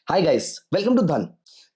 Hi guys, welcome to Dhan.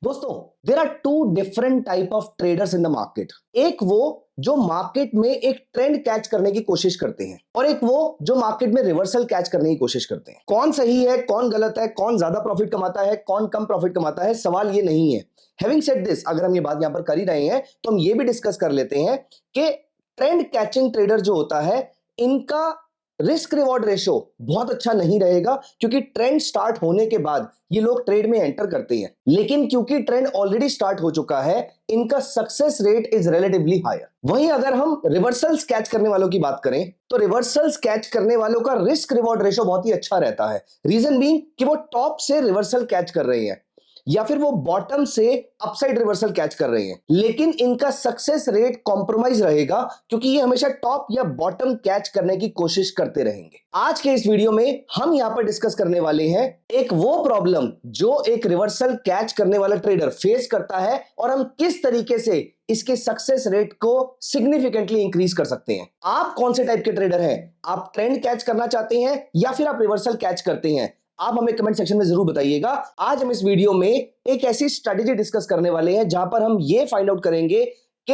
दोस्तों, there are two different type of traders in the market. एक वो जो market में एक ट्रेंड कैच करने की कोशिश करते हैं और एक वो जो मार्केट में रिवर्सल कैच करने की कोशिश करते हैं। कौन सही है, कौन गलत है, कौन ज्यादा प्रॉफिट कमाता है, कौन कम प्रॉफिट कमाता है, सवाल ये नहीं है। हैविंग सेड दिस, अगर हम ये बात यहां पर कर ही रहे हैं तो हम ये भी डिस्कस कर लेते हैं कि ट्रेंड कैचिंग ट्रेडर जो होता है, इनका रिस्क रिवॉर्ड रेशो बहुत अच्छा नहीं रहेगा, क्योंकि ट्रेंड स्टार्ट होने के बाद ये लोग ट्रेड में एंटर करते हैं, लेकिन क्योंकि ट्रेंड ऑलरेडी स्टार्ट हो चुका है, इनका success rate is relatively higher. वहीं अगर हम रिवर्सल्स कैच करने वालों की बात करें तो रिवर्सल्स कैच करने वालों का रिस्क रिवॉर्ड रेशो बहुत ही अच्छा रहता है। रीजन बीइंग कि वो टॉप से रिवर्सल कैच कर रहे हैं या फिर वो बॉटम से अपसाइड रिवर्सल कैच कर रहे हैं, लेकिन इनका सक्सेस रेट कॉम्प्रोमाइज रहेगा, क्योंकि ये हमेशा टॉप या बॉटम कैच करने की कोशिश करते रहेंगे। आज के इस वीडियो में हम यहां पर डिस्कस करने वाले हैं एक वो प्रॉब्लम जो एक रिवर्सल कैच करने वाला ट्रेडर फेस करता है और हम किस तरीके से इसके सक्सेस रेट को सिग्निफिकेंटली इंक्रीज कर सकते हैं। आप कौन से टाइप के ट्रेडर हैं? आप ट्रेंड कैच करना चाहते हैं या फिर आप रिवर्सल कैच करते हैं? आप हमें कमेंट सेक्शन में जरूर बताइएगा। आज हम इस वीडियो में एक ऐसी स्ट्रेटेजी डिस्कस करने वाले हैं जहां पर हम ये फाइंड आउट करेंगे कि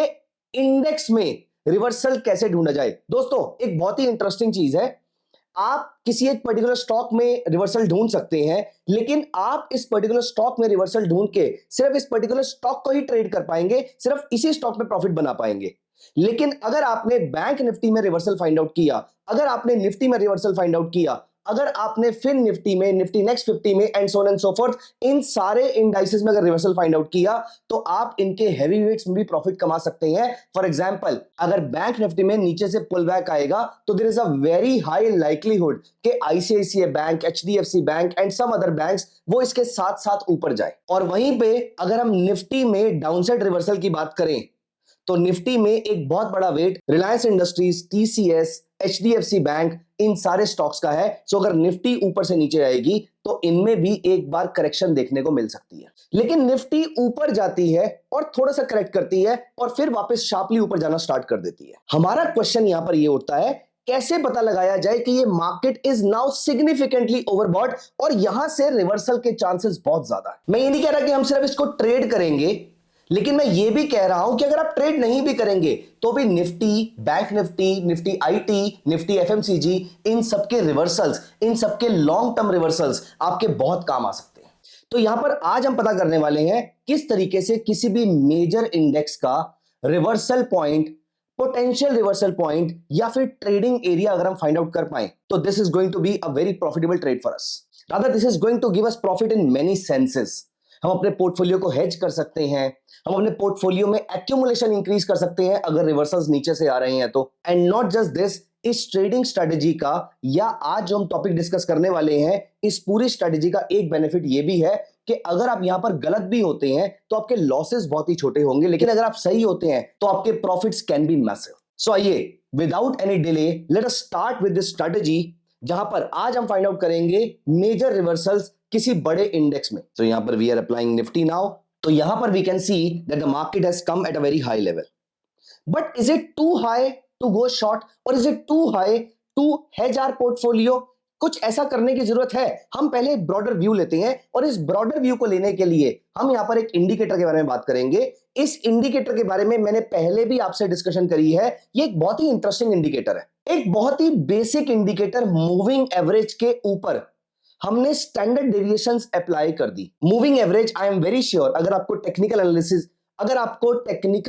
इंडेक्स में रिवर्सल कैसे ढूंढा जाए। दोस्तों, एक बहुत ही इंटरेस्टिंग चीज है, आप किसी एक पर्टिकुलर स्टॉक में रिवर्सल ढूंढ सकते हैं, लेकिन आप इस पर्टिकुलर स्टॉक में रिवर्सल ढूंढ के सिर्फ इस पर्टिकुलर स्टॉक को ही ट्रेड कर पाएंगे, सिर्फ इसी स्टॉक में प्रॉफिट बना पाएंगे। लेकिन अगर आपने बैंक निफ्टी में रिवर्सल फाइंड आउट किया, अगर आपने निफ्टी में रिवर्सल फाइंड आउट किया, अगर आपने फिर निफ्टी में, निफ्टी नेक्स्ट 50 में and so on and so forth, इन सारे इंडाइसेस में अगर रिवर्सल फाइंड आउट किया तो आप इनके हैवी वेट्स में भी प्रॉफिट कमा सकते हैं। फॉर एग्जांपल, अगर बैंक निफ्टी में नीचे से पुल बैक आएगा तो there is a very high likelihood कि ICICI bank, HDFC bank and some other banks वो इसके साथ साथ ऊपर जाए। और वहीं पे अगर हम निफ्टी में डाउनसाइड रिवर्सल की बात करें तो निफ्टी में एक बहुत बड़ा weight Reliance Industries, TCS, HDFC bank, इन सारे स्टॉक्स का है। सो अगर निफ्टी ऊपर से नीचे आएगी तो इनमें भी एक बार करेक्शन देखने को मिल सकती है। लेकिन निफ्टी ऊपर जाती है और थोड़ा सा करेक्ट करती है और फिर वापस शार्पली ऊपर जाना स्टार्ट कर देती है। हमारा क्वेश्चन यहां पर यह उठता है, कैसे पता लगाया जाए कि ये market is now significantly overbought और यहां से रिवर्सल के चांसेस बहुत ज्यादा है। मैं ये नहीं कह रहा कि हम सिर्फ इसको ट्रेड करेंगे, लेकिन मैं ये भी कह रहा हूं कि अगर आप ट्रेड नहीं भी करेंगे तो भी Nifty, bank Nifty, Nifty IT, Nifty FMCG, इन सबके रिवर्सल्स, इन सबके लॉन्ग टर्म रिवर्सल्स आपके बहुत काम आ सकते हैं। तो यहां पर आज हम पता करने वाले हैं किस तरीके से किसी भी मेजर इंडेक्स का reversal point, potential reversal point या फिर ट्रेडिंग एरिया अगर हम फाइंड आउट कर पाए तो this is going to be a very profitable trade for us. Rather this is going to give us profit in many senses. हम अपने portfolio को हेज कर सकते हैं, हम अपने पोर्टफोलियो में एक्यूमुलेशन इंक्रीज कर सकते हैं अगर रिवर्सल्स नीचे से आ रहे हैं तो। एंड नॉट जस्ट दिस, इस ट्रेडिंग स्ट्रेटेजी का या आज जो हम टॉपिक डिस्कस करने वाले हैं, इस पूरी स्ट्रेटेजी का एक बेनिफिट ये भी है कि अगर आप यहां पर गलत भी होते हैं तो आपके लॉसेस बहुत ही छोटे होंगे, लेकिन अगर आप सही होते हैं तो आपके profits can be massive. So आइए, without any delay, let us start with this strategy, जहां पर आज हम फाइंड आउट करेंगे मेजर रिवर्सल्स किसी बड़े इंडेक्स में। तो यहां पर we are applying Nifty now. तो यहां पर we can see that the market has come at a very high level, but is it too high to go short or is it too high to hedge our portfolio? कुछ ऐसा करने की जरूरत है। हम पहले एक ब्रॉडर व्यू लेते हैं और इस ब्रॉडर व्यू को लेने के लिए हम यहां पर एक इंडिकेटर के बारे में बात करेंगे। इस इंडिकेटर के बारे में मैंने पहले भी आपसे डिस्कशन करी है। ये एक बहुत ही इंटरेस्टिंग इंडिकेटर है, एक बहुत ही बेसिक इंडिकेटर। मूविंग एवरेज के ऊपर हमने स्टैंडर्ड डेविएशंस अप्लाई कर दी। Moving average, I am very sure, अगर आपको टेक्निकल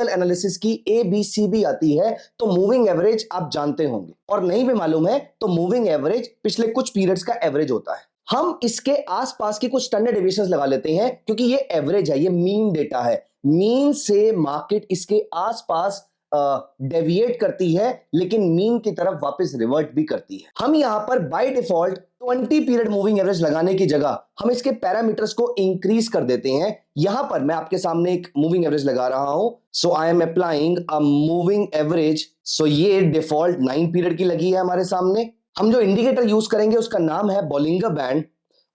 एनालिसिस की ABCD आती है तो मूविंग एवरेज आप जानते होंगे, और नहीं भी मालूम है तो मूविंग एवरेज पिछले कुछ पीरियड्स का एवरेज होता है। हम इसके आसपास की कुछ स्टैंडर्ड डेविएशंस लगा लेते हैं, क्योंकि ये एवरेज है, ये मीन डेटा है। मीन से मार्केट इसके आसपास डेविएट करती है, लेकिन मीन की तरफ वापस रिवर्ट भी करती है। हम यहां पर by default 20 period moving average लगाने की जगह हम इसके पैरामीटर्स को इंक्रीज कर देते हैं। यहां पर मैं आपके सामने एक मूविंग एवरेज लगा रहा हूं। So I am applying a moving average. So ये डिफॉल्ट 9 पीरियड की लगी है हमारे सामने। हम जो इंडिकेटर यूज करेंगे उसका नाम है बोलिंगर बैंड।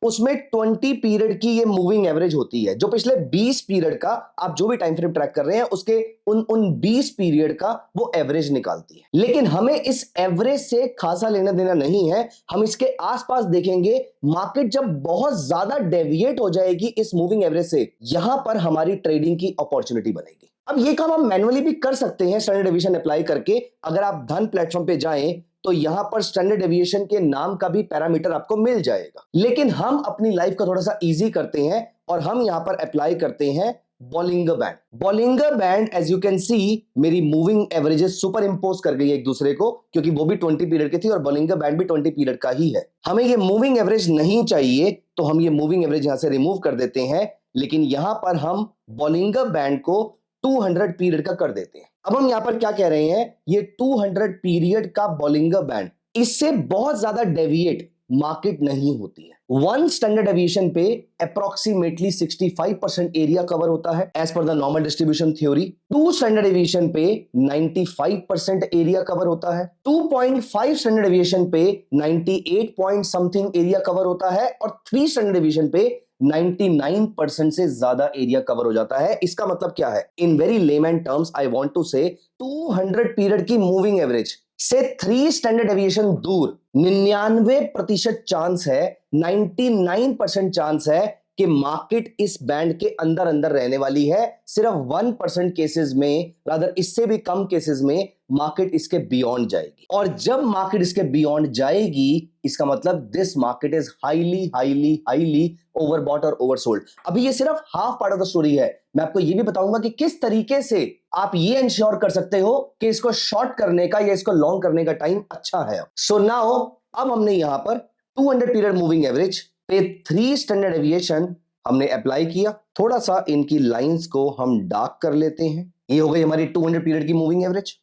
उसमें 20 पीरियड की ये मूविंग एवरेज होती है, जो पिछले 20 पीरियड का आप जो भी टाइम फ्रेम ट्रैक कर रहे हैं उसके उन 20 पीरियड का वो एवरेज निकालती है। लेकिन हमें इस एवरेज से खासा लेना देना नहीं है, हम इसके आसपास देखेंगे। मार्केट जब बहुत ज्यादा डेविएट हो जाएगी इस मूविंग एवरेज से, यहां पर हमारी ट्रेडिंग की अपॉर्चुनिटी बनेगी। अब ये काम हम मैनुअली भी कर सकते हैं स्टैंडर्ड डेविएशन अप्लाई करके। अगर आप धन प्लेटफॉर्म पे जाएं तो यहां पर स्टैंडर्ड डेविएशन के नाम का भी पैरामीटर आपको मिल जाएगा। लेकिन हम अपनी लाइफ को थोड़ा सा इजी करते हैं और हम यहां पर अप्लाई करते हैं Bollinger band. Bollinger band as you can see मेरी मूविंग एवरेजेस सुपर इंपोज कर गई है एक दूसरे को, क्योंकि वो भी 20 पीरियड की थी और बॉलिंगर बैंड भी 20 पीरियड का ही है। हमें ये मूविंग एवरेज नहीं चाहिए तो हम ये मूविंग एवरेज यहां से रिमूव कर देते हैं, लेकिन यहां पर हम बॉलिंगर बैंड को 200 पीरियड का कर देते हैं। अब हम यहां पर क्या कह रहे हैं, ये 200 पीरियड का बॉलिंगर बैंड, इससे बहुत ज्यादा डेविएट मार्केट नहीं होती है। वन स्टैंडर्ड डेविएशन पे अप्रोक्सीमेटली 65% एरिया कवर होता है as per the normal distribution theory. 2 standard deviation पे 95% एरिया कवर होता है। 2.5 स्टैंडर्ड डेविएशन पे 98 पॉइंट समथिंग एरिया कवर होता है और 3 स्टैंडर्ड डेविएशन पे 99% से ज्यादा एरिया कवर हो जाता है। इसका मतलब क्या है, in very layman terms I want to say 200 period की मूविंग एवरेज से 3 स्टैंडर्ड डेविएशन दूर 99% चांस है, 99% चांस है कि मार्केट इस बैंड के अंदर अंदर रहने वाली है। सिर्फ 1% केसेस में, रादर इससे भी कम केसेस में मार्केट इसके बियॉन्ड जाएगी। और जब मार्केट इसके बियॉन्ड जाएगी, इसका मतलब this market is highly highly highly overbought और ओवरसोल्ड। अभी ये सिर्फ half part of the story है। मैं आपको ये भी बताऊंगा कि किस तरीके से आप ये इंश्योर कर सकते हो कि इसको शॉर्ट करने का या इसको लॉन्ग करने का टाइम अच्छा है। सो नाउ अब हमने यहां पर 200 पीरियड मूविंग एवरेज पे 3 स्टैंडर्ड डेविएशन हमने अप्लाई किया। थोड़ा सा इनकी लाइंस को हम डार्क कर लेते हैं। ये हो गई हमारी 200 पीरियड की मूविंग एवरेज,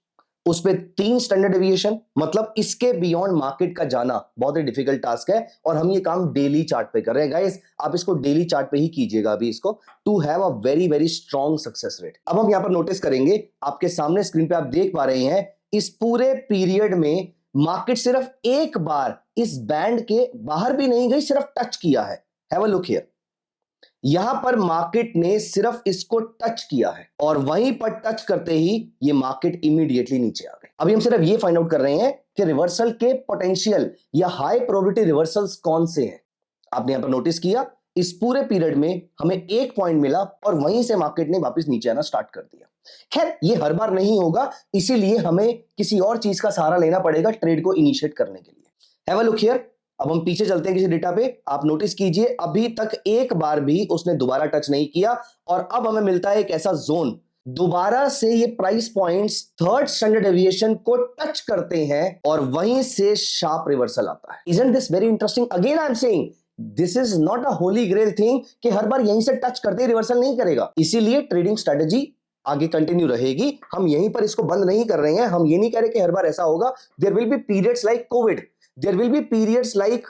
उस पे 3 स्टैंडर्ड डेविएशन, मतलब इसके बियॉन्ड मार्केट का जाना बहुत ही डिफिकल्ट टास्क है और हम ये काम डेली चार्ट पे कर रहे हैं। गाइस आप इसको डेली चार्ट पे ही कीजिएगा अभी इसको, to have a very very strong success rate. अब हम यहां पर नोटिस करेंगे, आपके सामने स्क्रीन पे आप देख पा रहे हैं, इस पूरे पीरियड में मार्केट सिर्फ एक बार इस बैंड के बाहर भी नहीं गई, सिर्फ टच किया है। हैव अ लुक हियर, यहां पर मार्केट ने सिर्फ इसको टच किया है और वहीं पर टच करते ही ये मार्केट इमीडिएटली नीचे आ गई। अभी हम सिर्फ ये फाइंड आउट कर रहे हैं कि रिवर्सल के पोटेंशियल या हाई प्रोबेबिलिटी रिवर्सल्स कौन से हैं। आपने यहां पर नोटिस किया, इस पूरे पीरियड में हमें एक पॉइंट मिला और वहीं से मार्केट ने वापस नीचे आना स्टार्ट कर दिया। खैर ये हर बार नहीं होगा, इसीलिए हमें किसी और चीज का सहारा लेना पड़ेगा ट्रेड को इनिशिएट करने के लिए। हैव अ लुक हियर, अब हम पीछे चलते हैं किसी डेटा पे। आप नोटिस कीजिए, अभी तक एक बार भी उसने दोबारा टच नहीं किया और अब हमें मिलता है एक ऐसा जोन, दोबारा से ये price points third standard deviation को टच करते हैं और वहीं से शार्प रिवर्सल आता है। Isn't this very interesting? Again I am saying this is not a holy grail thing कि हर बार यहीं से टच करते ही रिवर्सल नहीं करेगा। इसीलिए ट्रेडिंग स्ट्रेटेजी आगे कंटिन्यू रहेगी। हम यहीं पर इसको बंद नहीं कर रहे हैं। हम ये नहीं कह रहे कि हर बार ऐसा होगा। There will be periods like Covid, there will be periods like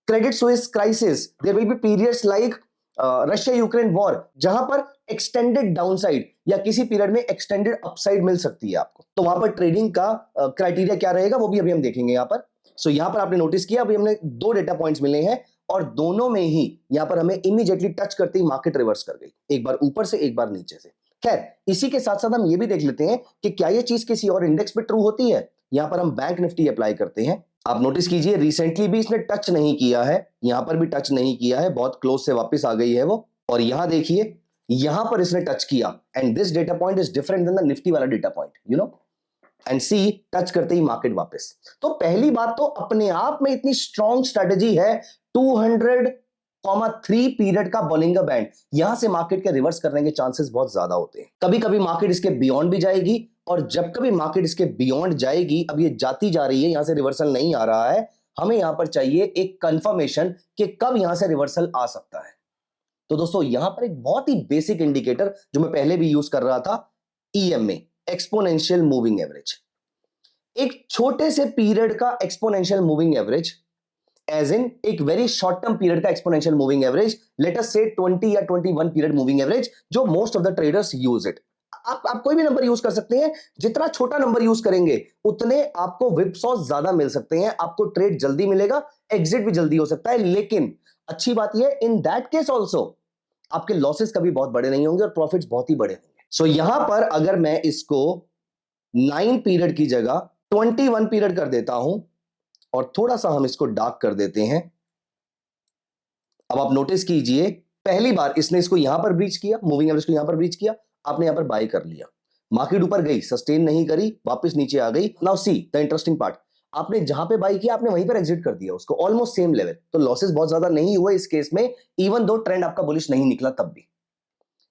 credit Suisse crisis, there will be periods like Russia Ukraine war, जहां पर एक्सटेंडेड डाउनसाइड या किसी पीरियड में एक्सटेंडेड अपसाइड मिल सकती है आपको। तो वहां पर ट्रेडिंग का क्राइटेरिया क्या रहेगा वो भी अभी हम देखेंगे यहां पर। सो यहां पर आपने नोटिस किया, अभी हमने 2 डेटा पॉइंट्स मिले हैं और दोनों में ही यहां पर हमें इमीडिएटली टच करते ही मार्केट रिवर्स कर गई, एक बार ऊपर से एक बार नीचे से। खैर इसी के साथ साथ हम ये भी देख लेते हैं कि क्या ये चीज किसी और इंडेक्स पे ट्रू होती है। यहां पर हम बैंक निफ्टी अप्लाई करते हैं। आप नोटिस कीजिए, रिसेंटली भी इसने टच नहीं किया है, यहां पर भी टच नहीं किया है, बहुत क्लोज से वापस आ गई है वो। और यहां देखिए, यहां पर इसने टच किया and this data point is different than the Nifty वाला data point, you know, and see touch करते ही मार्केट वापस। तो पहली बात तो अपने आप में इतनी स्ट्रॉन्ग स्ट्रेटेजी है 200,3 पीरियड का बॉलिंगर बैंड, यहां से मार्केट के रिवर्स करने के चांसेस बहुत ज्यादा होते हैं। कभी कभी मार्केट इसके बियॉन्ड भी जाएगी और जब कभी मार्केट इसके बियॉन्ड जाएगी, अब ये जाती जा रही है, यहां से रिवर्सल नहीं आ रहा है, हमें यहां पर चाहिए एक कंफर्मेशन कि कब यहां से रिवर्सल आ सकता है। तो दोस्तों यहां पर एक बहुत ही बेसिक इंडिकेटर जो मैं पहले भी यूज कर रहा था, EMA, एक्सपोनेंशियल मूविंग एवरेज। एक छोटे से पीरियड का exponential moving average, as in एक वेरी शॉर्ट टर्म पीरियड का exponential moving average, let us say 20 या 21 पीरियड मूविंग एवरेज, जो most of the traders use it. आप कोई भी नंबर यूज कर सकते हैं, जितना छोटा नंबर यूज करेंगे उतने आपको व्हिपसॉस ज्यादा मिल सकते हैं, आपको ट्रेड जल्दी मिलेगा, एग्जिट भी जल्दी हो सकता है। लेकिन अच्छी बात यह, इन दैट केस ऑल्सो आपके लॉसेस कभी बहुत बड़े नहीं होंगे और प्रॉफिट्स बहुत ही बड़े होंगे। सो यहां पर अगर मैं इसको 9 पीरियड की जगह 21 पीरियड कर देता हूं और थोड़ा सा हम इसको डार्क कर देते हैं, अब आप नोटिस कीजिए पहली बार इसने इसको यहां पर ब्रीच किया, मूविंग एवरेज को यहां पर ब्रीच किया, आपने यहां पर बाय कर लिया, मार्केट ऊपर गई, सस्टेन नहीं करी, वापस नीचे आ गई। Now see the interesting part, आपने जहां पे बाय किया आपने वहीं पर एग्जिट कर दिया उसको, ऑलमोस्ट सेम लेवल, तो लॉसेस बहुत ज्यादा नहीं हुए इस केस में, इवन दो ट्रेंड आपका बुलिश नहीं निकला तब भी।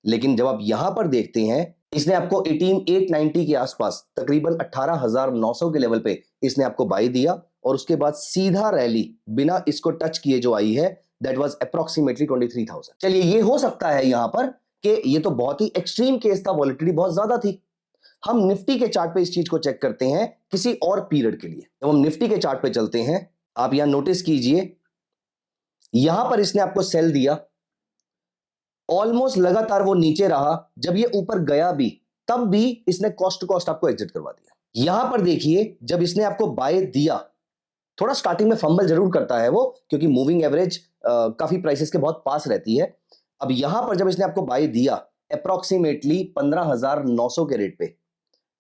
लेकिन जब आप यहां पर देखते हैं, इसने आपको 18,890 के आसपास तकरीबन 18,900 के लेवल पे इसने आपको बाय दिया और उसके बाद सीधा रैली बिना इसको टच किए जो आई है, दैट वाज अप्रॉक्सीमेटली 23,000। चलिए ये हो सकता है यहां पर कि ये तो बहुत ही एक्सट्रीम केस था, वॉलेटिलिटी बहुत ज्यादा थी। हम निफ्टी के चार्ट पे इस चीज को चेक करते हैं किसी और पीरियड के लिए। जब हम निफ्टी के चार्ट पे चलते हैं, आप यहां नोटिस कीजिए, यहां पर इसने आपको सेल दिया, ऑलमोस्ट लगातार वो नीचे रहा, जब ये ऊपर गया भी तब भी इसने कॉस्ट टू कॉस्ट आपको एग्जिट करवा दिया। यहां पर देखिए जब इसने आपको बाय दिया, थोड़ा स्टार्टिंग में फंबल जरूर करता है वो, क्योंकि मूविंग एवरेज काफी प्राइसेस के बहुत पास रहती है। अब यहां पर जब इसने आपको बाय दिया अप्रॉक्सीमेटली 15,900 के रेट पे,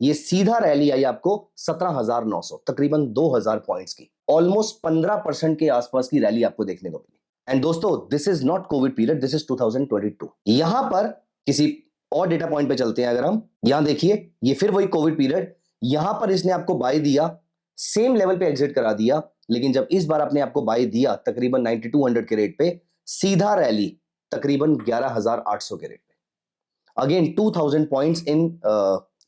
ये सीधा रैली आई आपको 17,900, तकरीबन 2,000 पॉइंट्स की, ऑलमोस्ट 15% के आसपास की रैली आपको देखने को मिली। एंड दोस्तों this is not Covid period, this is 2022। यहां पर किसी और डेटा पॉइंट पे चलते हैं, अगर हम यहां देखिए, ये फिर वही कोविड पीरियड, यहां पर इसने आपको बाय दिया, सेम लेवल पे एग्जिट करा दिया, लेकिन जब इस बार आपने आपको बाय दिया तकरीबन 9200 के रेट पे, सीधा रैली तकरीबन 11,800 के रेट पे, again 2000 points in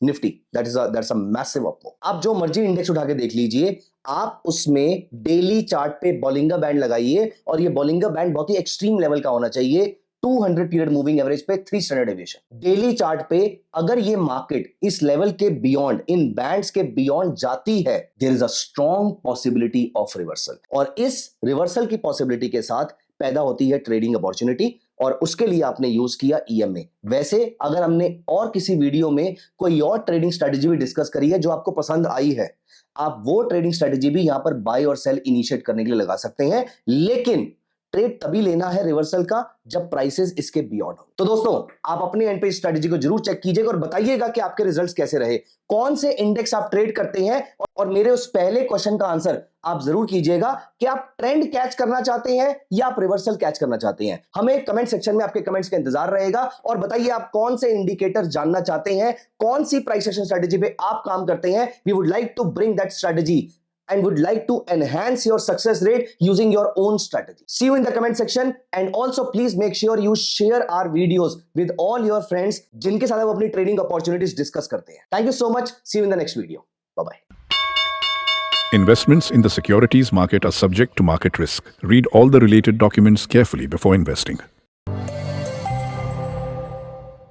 Nifty, that's a massive up move. आप जो मर्जी इंडेक्स उठा के देख लीजिए, आप उसमें डेली चार्ट पे बॉलिंगर बैंड लगाइए, और ये बॉलिंगर बैंड बहुत ही एक्सट्रीम लेवल का होना चाहिए, 200 पीरियड मूविंग एवरेज पे 3 स्टैंडर्ड डेविएशन। डेली चार्ट पे अगर ये मार्केट इस लेवल के बियॉन्ड, इन बैंड्स के बियॉन्ड जाती है, there is a strong possibility of reversal, और इस रिवर्सल की पॉसिबिलिटी के साथ पैदा होती है ट्रेडिंग अपॉर्चुनिटी, और उसके लिए आपने यूज किया ईएमए। वैसे अगर हमने और किसी वीडियो में कोई और ट्रेडिंग स्ट्रेटजी भी डिस्कस करी है जो आपको पसंद आई है, आप वो ट्रेडिंग स्ट्रेटजी भी यहां पर बाय और सेल इनिशिएट करने के लिए लगा सकते हैं, लेकिन ट्रेड तभी लेना है रिवर्सल का जब प्राइसेस इसके बियॉन्ड हो। तो दोस्तों आप अपने एंड पे इस स्ट्रेटजी को जरूर चेक कीजिएगा और बताइएगा कि आपके रिजल्ट्स कैसे रहे, कौन से इंडेक्स आप ट्रेड करते हैं, और मेरे उस पहले क्वेश्चन का आंसर आप जरूर कीजिएगा कि आप ट्रेंड कैच करना चाहते हैं या आप रिवर्सल कैच करना चाहते हैं। हमें कमेंट सेक्शन में आपके कमेंट्स का इंतजार रहेगा, और बताइए आप कौन से इंडिकेटर जानना चाहते हैं, कौन सी प्राइस एक्शन स्ट्रेटजी पे आप काम करते हैं। We would like to bring that strategy and would like to enhance your success rate using your own strategy. See you in the comment section, and also please make sure you share our videos with all your friends जिनके साथ आप अपनी trading opportunities discuss करते हैं. Thank you so much. See you in the next video. Bye bye. Investments in the securities market are subject to market risk. Read all the related documents carefully before investing.